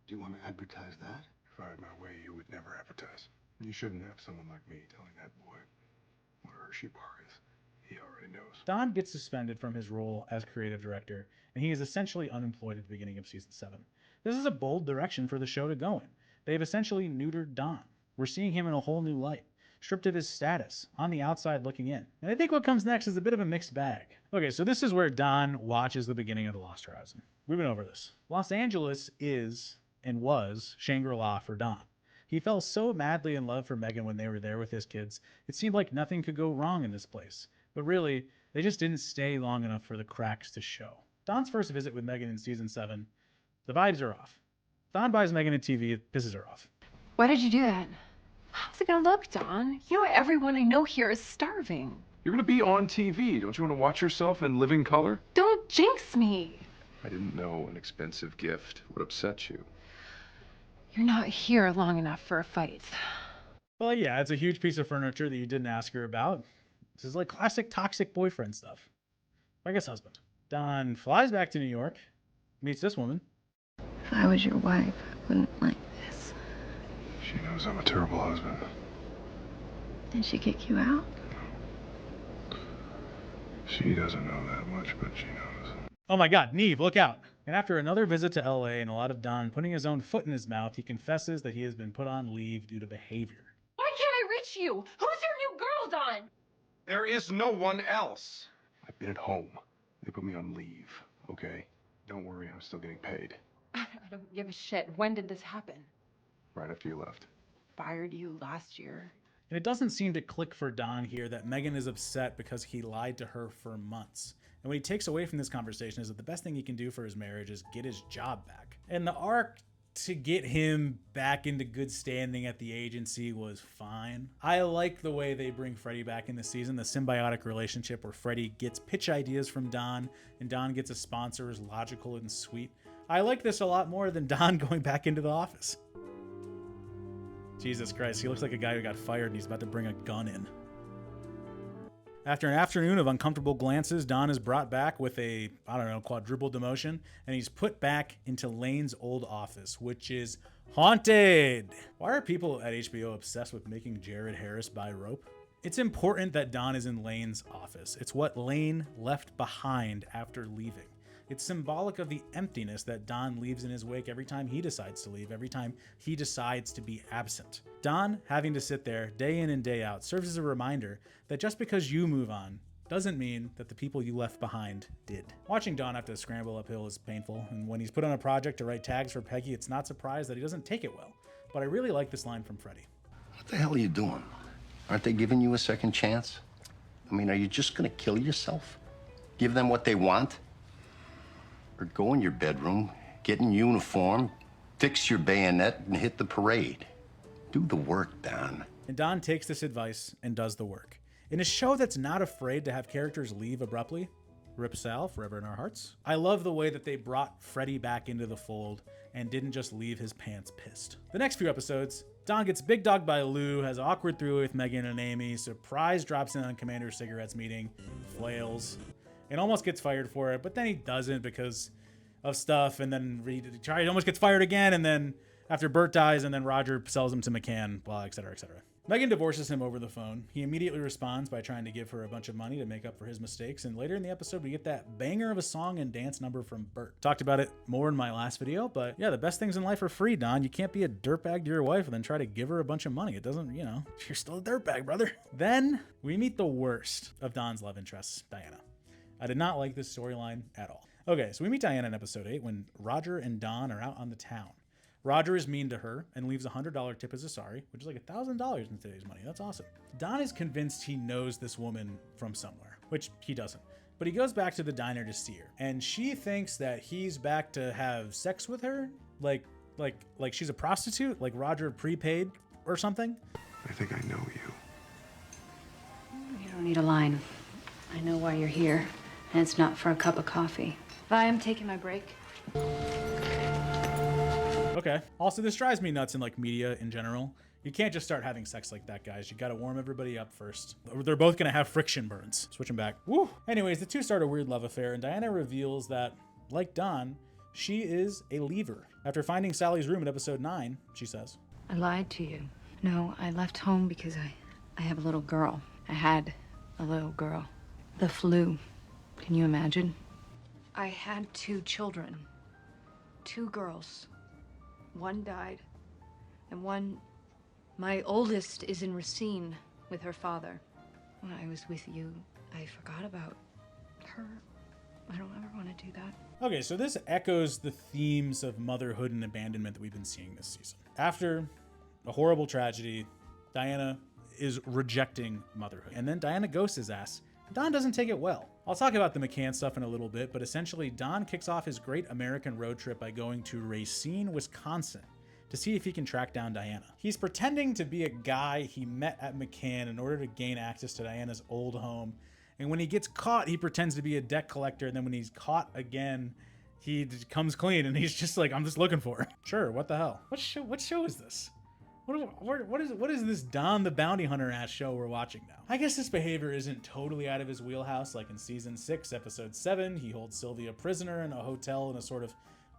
Do you want to advertise that? If I had my way, you would never advertise. You shouldn't have someone like me telling that boy what a Hershey bar is. He already knows. Don gets suspended from his role as creative director, and he is essentially unemployed at the beginning of season 7. This is a bold direction for the show to go in. They've essentially neutered Don. We're seeing him in a whole new light, stripped of his status, on the outside looking in. And I think what comes next is a bit of a mixed bag. Okay, so this is where Don watches the beginning of The Lost Horizon. We've been over this. Los Angeles is and was Shangri-La for Don. He fell so madly in love for Megan when they were there with his kids, it seemed like nothing could go wrong in this place. But really, they just didn't stay long enough for the cracks to show. Don's first visit with Megan in season 7, the vibes are off. Don buys Megan a TV, it pisses her off. Why did you do that? How's it gonna look, Don? You know everyone I know here is starving. You're gonna be on TV. Don't you want to watch yourself in living color? Don't jinx me. I didn't know an expensive gift would upset you. You're not here long enough for a fight. Well, yeah, it's a huge piece of furniture that you didn't ask her about. This is like classic toxic boyfriend stuff. I guess husband. Don flies back to New York, meets this woman. If I was your wife, I wouldn't like this. She knows I'm a terrible husband. Did she kick you out? She doesn't know that much, but she knows. Oh my God, Neve, look out. And after another visit to LA and a lot of Don putting his own foot in his mouth, he confesses that he has been put on leave due to behavior. Why can't I reach you? Who's your new girl, Don? There is no one else. I've been at home. They put me on leave, okay? Don't worry, I'm still getting paid. I don't give a shit. When did this happen? Right after you left. Fired you last year. And it doesn't seem to click for Don here that Megan is upset because he lied to her for months. And what he takes away from this conversation is that the best thing he can do for his marriage is get his job back. And the arc to get him back into good standing at the agency was fine. I like the way they bring Freddie back in the season, the symbiotic relationship where Freddie gets pitch ideas from Don and Don gets a sponsor is logical and sweet. I like this a lot more than Don going back into the office. Jesus Christ, he looks like a guy who got fired and he's about to bring a gun in. After an afternoon of uncomfortable glances, Don is brought back with a, quadruple demotion, and he's put back into Lane's old office, which is haunted. Why are people at HBO obsessed with making Jared Harris buy rope? It's important that Don is in Lane's office. It's what Lane left behind after leaving. It's symbolic of the emptiness that Don leaves in his wake every time he decides to leave, every time he decides to be absent. Don having to sit there day in and day out serves as a reminder that just because you move on doesn't mean that the people you left behind did. Watching Don have to scramble uphill is painful, and when he's put on a project to write tags for Peggy, it's not surprised that he doesn't take it well. But I really like this line from Freddie. What the hell are you doing? Aren't they giving you a second chance? I mean, are you just gonna kill yourself? Give them what they want? Or go in your bedroom, get in uniform, fix your bayonet, and hit the parade. Do the work, Don. And Don takes this advice and does the work. In a show that's not afraid to have characters leave abruptly, rip Sal, forever in our hearts, I love the way that they brought Freddie back into the fold and didn't just leave his pants pissed. The next few episodes, Don gets big dogged by Lou, has an awkward three-way with Megan and Amy, surprise drops in on Commander Cigarette's meeting, flails, and almost gets fired for it, but then he doesn't because of stuff, and then he almost gets fired again, and then after Bert dies, and then Roger sells him to McCann, blah, et cetera, et cetera. Megan divorces him over the phone. He immediately responds by trying to give her a bunch of money to make up for his mistakes, and later in the episode, we get that banger of a song and dance number from Bert. Talked about it more in my last video, but yeah, the best things in life are free, Don. You can't be a dirtbag to your wife and then try to give her a bunch of money. It doesn't, you're still a dirtbag, brother. Then we meet the worst of Don's love interests, Diana. I did not like this storyline at all. Okay, so we meet Diana in episode 8 when Roger and Don are out on the town. Roger is mean to her and leaves a $100 tip as a sorry, which is like $1,000 in today's money. That's awesome. Don is convinced he knows this woman from somewhere, which he doesn't. But he goes back to the diner to see her, and she thinks that he's back to have sex with her, like Like she's a prostitute? Like Roger prepaid or something? I think I know you. You don't need a line. I know why you're here, and it's not for a cup of coffee. I am taking my break. Okay. Also, this drives me nuts in like media in general. You can't just start having sex like that, guys. You gotta warm everybody up first. They're both gonna have friction burns. Switching back. Woo! Anyways, the two start a weird love affair, and Diana reveals that, like Don, she is a leaver. After finding Sally's room in episode 9, she says, I lied to you. No, I left home because I have a little girl. I had a little girl. The flu. Can you imagine? I had 2 children. 2 girls. One died, and one, my oldest, is in Racine with her father. When I was with you, I forgot about her. I don't ever want to do that. Okay, so this echoes the themes of motherhood and abandonment that we've been seeing this season. After a horrible tragedy, Diana is rejecting motherhood. And then Diana ghosts his ass. Don doesn't take it well. I'll talk about the McCann stuff in a little bit, but essentially Don kicks off his great American road trip by going to Racine, Wisconsin to see if he can track down Diana. He's pretending to be a guy he met at McCann in order to gain access to Diana's old home. And when he gets caught, he pretends to be a debt collector. And then when he's caught again, he comes clean and he's just like, I'm just looking for her. Sure, what the hell? What show is this? What is this Don the Bounty Hunter ass show we're watching now? I guess this behavior isn't totally out of his wheelhouse. Like in season 6, episode 7, he holds Sylvia prisoner in a hotel in a sort of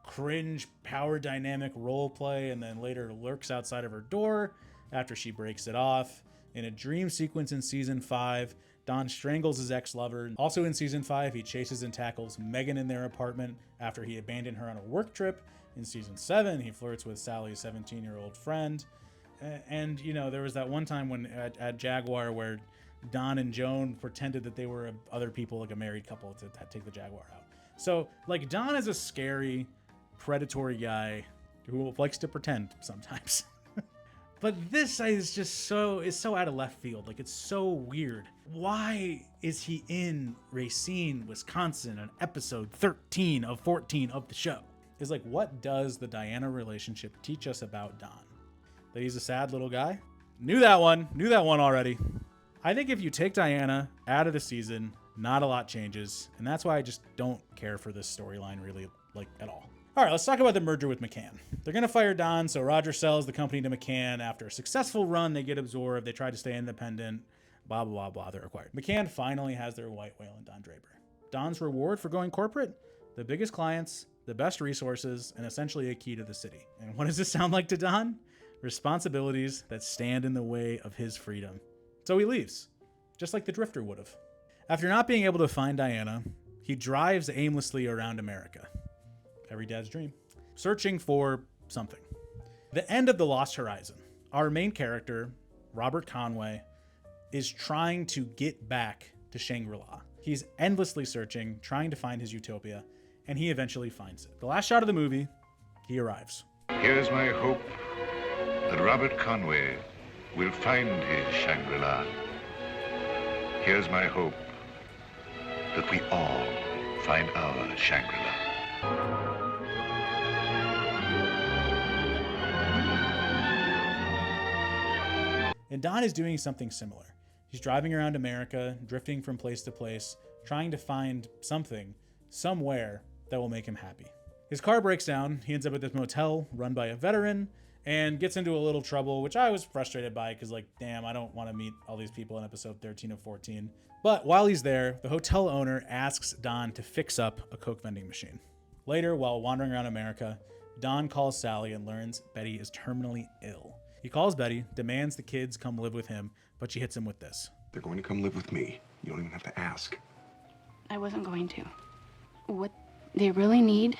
cringe power dynamic role play, and then later lurks outside of her door after she breaks it off. In a dream sequence in season 5, Don strangles his ex-lover. Also in season 5, he chases and tackles Megan in their apartment after he abandoned her on a work trip. In season 7, he flirts with Sally's 17-year-old friend. And, you know, there was that one time when at Jaguar where Don and Joan pretended that they were other people, like a married couple, to take the Jaguar out. So, like, Don is a scary, predatory guy who likes to pretend sometimes. But this is just so out of left field. Like, it's so weird. Why is he in Racine, Wisconsin on episode 13 of 14 of the show? Is like, what does the Diana relationship teach us about Don? That he's a sad little guy? Knew that one already. I think if you take Diana out of the season, not a lot changes. And that's why I just don't care for this storyline really, like, at all. All right, let's talk about the merger with McCann. They're going to fire Don, so Roger sells the company to McCann. After a successful run, they get absorbed. They try to stay independent. Blah, blah, blah, blah. They're acquired. McCann finally has their white whale in Don Draper. Don's reward for going corporate? The biggest clients, the best resources, and essentially a key to the city. And what does this sound like to Don? Responsibilities that stand in the way of his freedom. So he leaves, just like the Drifter would have. After not being able to find Diana, he drives aimlessly around America. Every dad's dream. Searching for something. The end of The Lost Horizon. Our main character, Robert Conway, is trying to get back to Shangri-La. He's endlessly searching, trying to find his utopia, and he eventually finds it. The last shot of the movie, he arrives. Here's my hope that Robert Conway will find his Shangri-La. Here's my hope that we all find our Shangri-La. And Don is doing something similar. He's driving around America, drifting from place to place, trying to find something, somewhere, that will make him happy. His car breaks down, he ends up at this motel run by a veteran, and gets into a little trouble, which I was frustrated by, because, like, damn, I don't want to meet all these people in episode 13 of 14. But while he's there, the hotel owner asks Don to fix up a Coke vending machine. Later, while wandering around America, Don calls Sally and learns Betty is terminally ill. He calls Betty, demands the kids come live with him, but she hits him with this. They're going to come live with me. You don't even have to ask. I wasn't going to. What they really need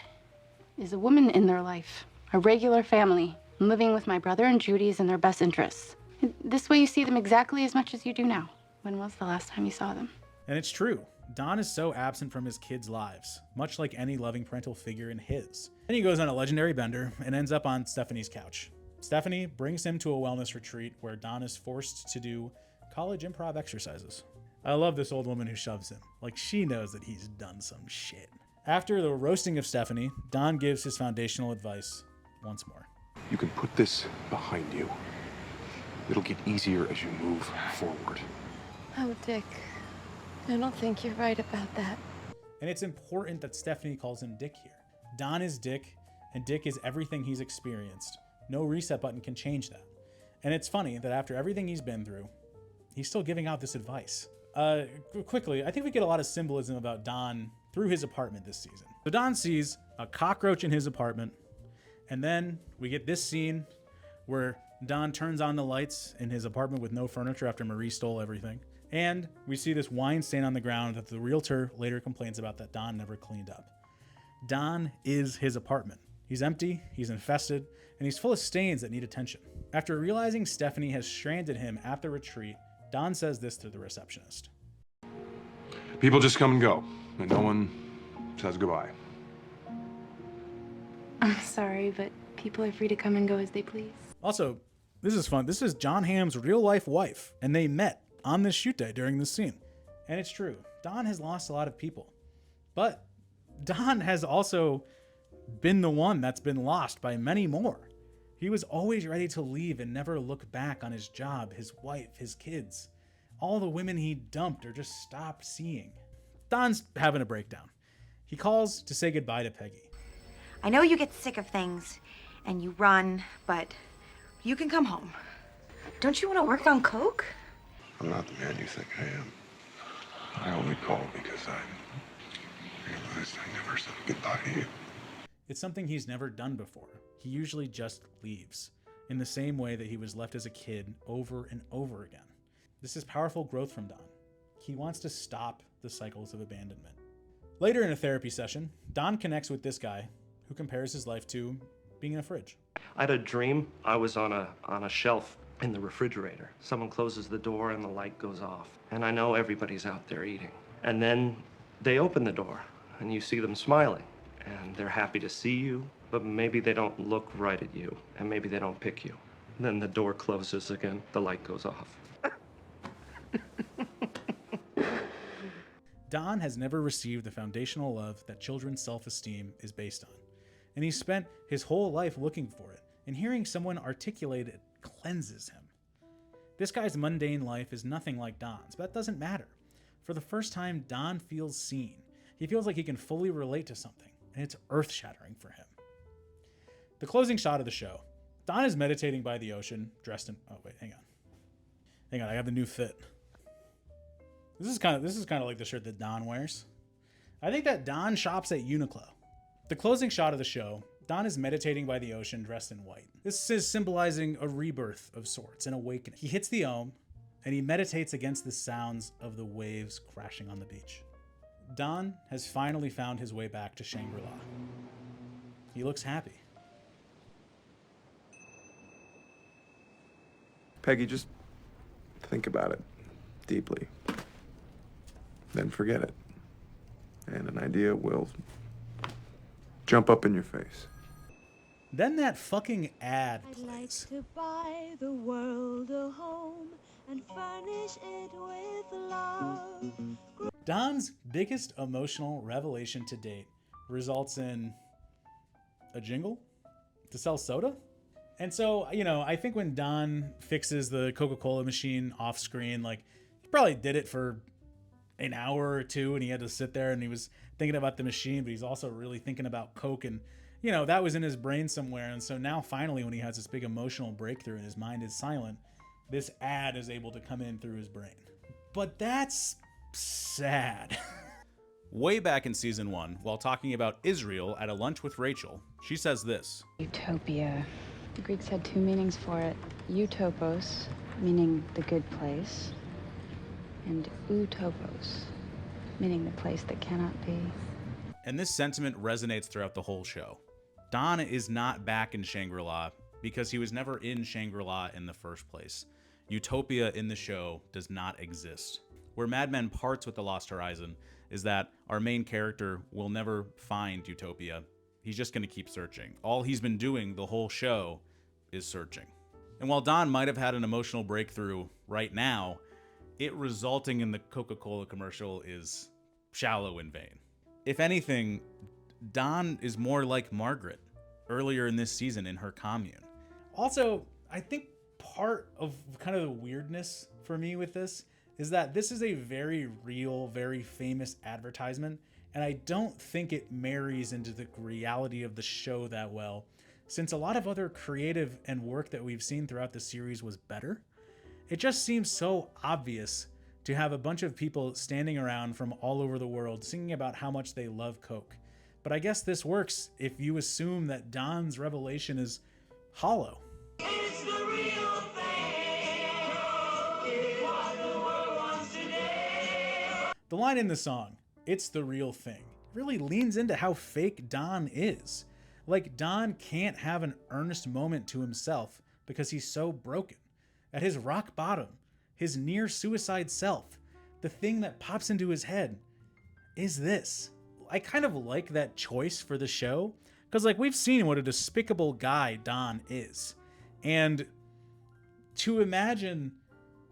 is a woman in their life, a regular family, living with my brother and Judy's in their best interests. This way you see them exactly as much as you do now. When was the last time you saw them? And it's true. Don is so absent from his kids' lives, much like any loving parental figure in his. Then he goes on a legendary bender and ends up on Stephanie's couch. Stephanie brings him to a wellness retreat where Don is forced to do college improv exercises. I love this old woman who shoves him. Like, she knows that he's done some shit. After the roasting of Stephanie, Don gives his foundational advice. once more. You can put this behind you. It'll get easier as you move forward. Oh, Dick. I don't think you're right about that. And it's important that Stephanie calls him Dick here. Don is Dick, and Dick is everything he's experienced. No reset button can change that. And it's funny that after everything he's been through, he's still giving out this advice. Quickly, I think we get a lot of symbolism about Don through his apartment this season. So Don sees a cockroach in his apartment, and then we get this scene where Don turns on the lights in his apartment with no furniture after Marie stole everything. And we see this wine stain on the ground that the realtor later complains about that Don never cleaned up. Don is his apartment. He's empty, he's infested, and he's full of stains that need attention. After realizing Stephanie has stranded him at the retreat, Don says this to the receptionist. People just come and go, and no one says goodbye. I'm sorry, but people are free to come and go as they please. Also, this is fun. This is Jon Hamm's real-life wife, and they met on this shoot day during this scene. And it's true. Don has lost a lot of people. But Don has also been the one that's been lost by many more. He was always ready to leave and never look back on his job, his wife, his kids. All the women he dumped or just stopped seeing. Don's having a breakdown. He calls to say goodbye to Peggy. I know you get sick of things and you run, but you can come home. Don't you want to work on coke? I'm not the man you think I am. I only called because I realized I never said goodbye to you. It's something he's never done before. He usually just leaves, in the same way that he was left as a kid over and over again. This is powerful growth from Don. He wants to stop the cycles of abandonment. Later in a therapy session, Don connects with this guy who compares his life to being in a fridge. I had a dream. I was on a shelf in the refrigerator. Someone closes the door and the light goes off. And I know everybody's out there eating. And then they open the door and you see them smiling. And they're happy to see you, but maybe they don't look right at you. And maybe they don't pick you. Then the door closes again, the light goes off. Don has never received the foundational love that children's self-esteem is based on. And he's spent his whole life looking for it. And hearing someone articulate it cleanses him. This guy's mundane life is nothing like Don's, but that doesn't matter. For the first time, Don feels seen. He feels like he can fully relate to something, and it's earth-shattering for him. The closing shot of the show. Don is meditating by the ocean, dressed in... Oh, wait, hang on, I have the new fit. This is kind of like the shirt that Don wears. I think that Don shops at Uniqlo. The closing shot of the show, Don is meditating by the ocean dressed in white. This is symbolizing a rebirth of sorts, an awakening. He hits the Om, and he meditates against the sounds of the waves crashing on the beach. Don has finally found his way back to Shangri-La. He looks happy. Peggy, just think about it deeply. Then forget it. And an idea will jump up in your face. Then that fucking ad I'd like plays. to buy the world a home and furnish it with love. Don's biggest emotional revelation to date results in a jingle to sell soda. And so, I think when Don fixes the Coca-Cola machine off screen, he probably did it for an hour or two and he had to sit there and he was thinking about the machine, but he's also really thinking about Coke and, that was in his brain somewhere. And so now finally when he has this big emotional breakthrough and his mind is silent, this ad is able to come in through his brain. But that's sad. Way back in season 1, while talking about Israel at a lunch with Rachel, she says this. Utopia. The Greeks had two meanings for it. Utopos, meaning the good place, and utopos, meaning the place that cannot be. And this sentiment resonates throughout the whole show. Don is not back in Shangri-La because he was never in Shangri-La in the first place. Utopia in the show does not exist. Where Mad Men parts with The Lost Horizon is that our main character will never find Utopia. He's just going to keep searching. All he's been doing the whole show is searching. And while Don might have had an emotional breakthrough right now, it resulting in the Coca-Cola commercial is shallow and vain. If anything, Don is more like Margaret. earlier in this season in her commune. Also, I think part of kind of the weirdness for me with this is that this is a very real, very famous advertisement, and I don't think it marries into the reality of the show that well, since a lot of other creative and work that we've seen throughout the series was better. It just seems so obvious to have a bunch of people standing around from all over the world singing about how much they love Coke. But I guess this works if you assume that Don's revelation is hollow. It's the real thing. It's what the world wants today. The line in the song, "It's the real thing," really leans into how fake Don is. Like, Don can't have an earnest moment to himself because he's so broken. At his rock bottom, his near suicide self, the thing that pops into his head is this. I kind of like that choice for the show because, like, we've seen what a despicable guy Don is. And to imagine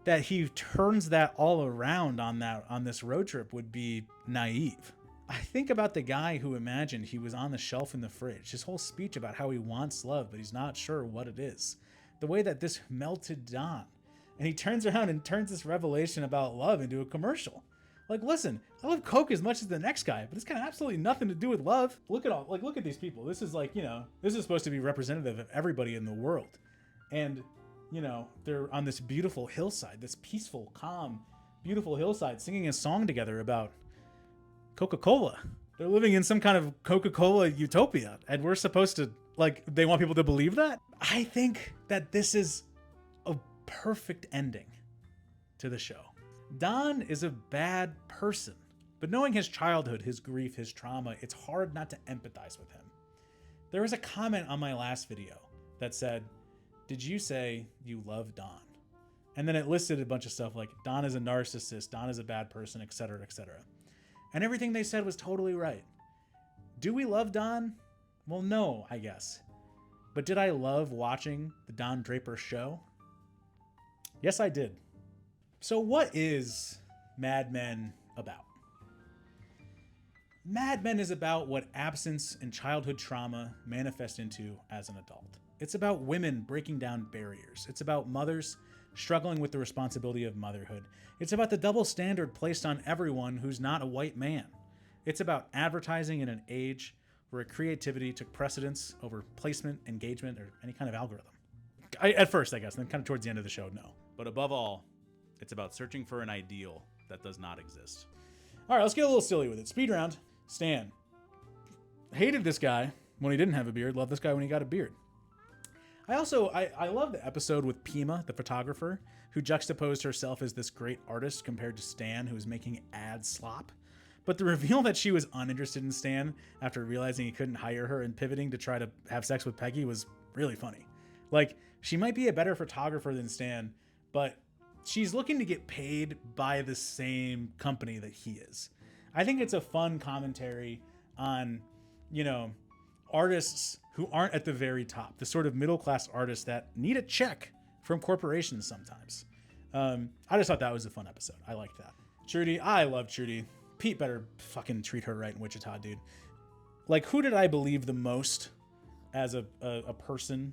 that he turns that all around on this road trip would be naive. I think about the guy who imagined he was on the shelf in the fridge, his whole speech about how he wants love, but he's not sure what it is. The way that this melted Don. And he turns around and turns this revelation about love into a commercial. Like, listen, I love Coke as much as the next guy, but it's got absolutely nothing to do with love. Look at these people. This is like, this is supposed to be representative of everybody in the world. And, they're on this beautiful hillside, this peaceful, calm, beautiful hillside, singing a song together about Coca-Cola. They're living in some kind of Coca-Cola utopia, and we're supposed to, they want people to believe that? I think that this is a perfect ending to the show. Don is a bad person, but knowing his childhood, his grief, his trauma, it's hard not to empathize with him. There was a comment on my last video that said, "Did you say you love Don?" And then it listed a bunch of stuff like Don is a narcissist, Don is a bad person, etc., etc. And everything they said was totally right. Do we love Don? Well, no, I guess. But did I love watching the Don Draper show? Yes, I did. So what is Mad Men about? Mad Men is about what absence and childhood trauma manifest into as an adult. It's about women breaking down barriers. It's about mothers struggling with the responsibility of motherhood. It's about the double standard placed on everyone who's not a white man. It's about advertising in an age where creativity took precedence over placement, engagement, or any kind of algorithm. At first, I guess, and then kind of towards the end of the show, no. But above all, it's about searching for an ideal that does not exist. All right, let's get a little silly with it. Speed round. Stan. Hated this guy when he didn't have a beard. Loved this guy when he got a beard. I love the episode with Pima, the photographer, who juxtaposed herself as this great artist compared to Stan, who was making ad slop. But the reveal that she was uninterested in Stan after realizing he couldn't hire her and pivoting to try to have sex with Peggy was really funny. Like, she might be a better photographer than Stan, but she's looking to get paid by the same company that he is. I think it's a fun commentary on, artists who aren't at the very top, the sort of middle-class artists that need a check from corporations sometimes. I just thought that was a fun episode. I liked that. Trudy, I love Trudy. Pete better fucking treat her right in Wichita, dude. Like, who did I believe the most as a person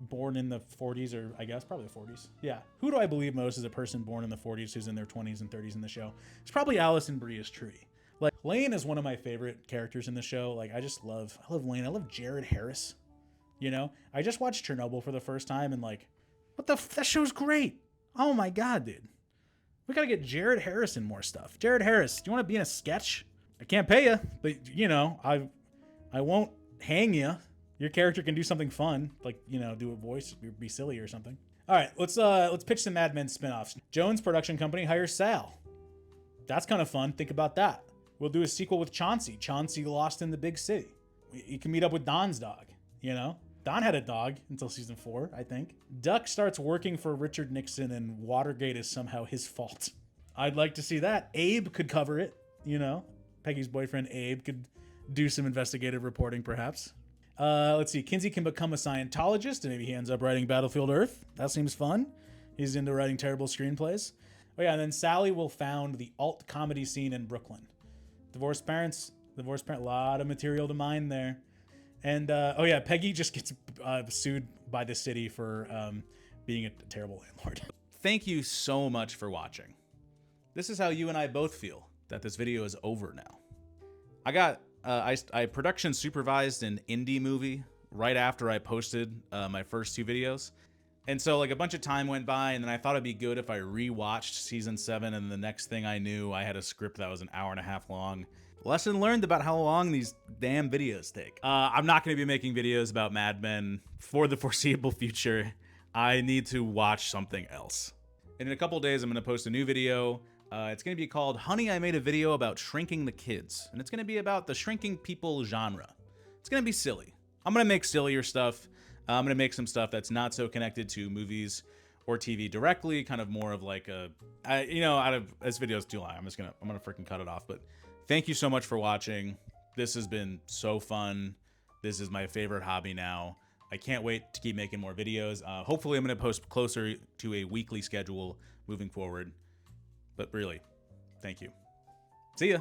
born in the 40s, or I guess probably the 40s? Yeah. Who do I believe most as a person born in the 40s who's in their 20s and 30s in the show? It's probably Allison Brie as Trudy. Like, Lane is one of my favorite characters in the show. Like, I love Lane. I love Jared Harris. I just watched Chernobyl for the first time and that show's great. Oh my God, dude. We got to get Jared Harris in more stuff. Jared Harris, do you want to be in a sketch? I can't pay you, but I won't hang you. Your character can do something fun, do a voice, be silly or something. All right, let's pitch some Mad Men spinoffs. Jones Production Company hires Sal. That's kind of fun. Think about that. We'll do a sequel with Chauncey. Chauncey lost in the big city. You can meet up with Don's dog, Don had a dog until season 4, I think. Duck starts working for Richard Nixon and Watergate is somehow his fault. I'd like to see that. Abe could cover it, Peggy's boyfriend Abe could do some investigative reporting perhaps. Let's see. Kinsey can become a Scientologist and maybe he ends up writing Battlefield Earth. That seems fun. He's into writing terrible screenplays. Oh yeah, and then Sally will found the alt comedy scene in Brooklyn. Divorced parents, a lot of material to mine there. And oh yeah, Peggy just gets sued by the city for being a terrible landlord. Thank you so much for watching. This is how you and I both feel that this video is over now. I got I production supervised an indie movie right after I posted my first 2 videos. And so like a bunch of time went by, and then I thought it'd be good if I rewatched season 7, and the next thing I knew, I had a script that was an hour and a half long. Lesson learned about how long these damn videos take. I'm not gonna be making videos about Mad Men for the foreseeable future. I need to watch something else. And in a couple days, I'm gonna post a new video. It's gonna be called Honey, I Made a Video About Shrinking the Kids. And it's gonna be about the shrinking people genre. It's gonna be silly. I'm gonna make sillier stuff. I'm gonna make some stuff that's not so connected to movies or TV directly, kind of more of like a, out of, this video's too long. I'm gonna freaking cut it off. But thank you so much for watching. This has been so fun. This is my favorite hobby now. I can't wait to keep making more videos. Hopefully I'm gonna post closer to a weekly schedule moving forward. But really, thank you. See ya.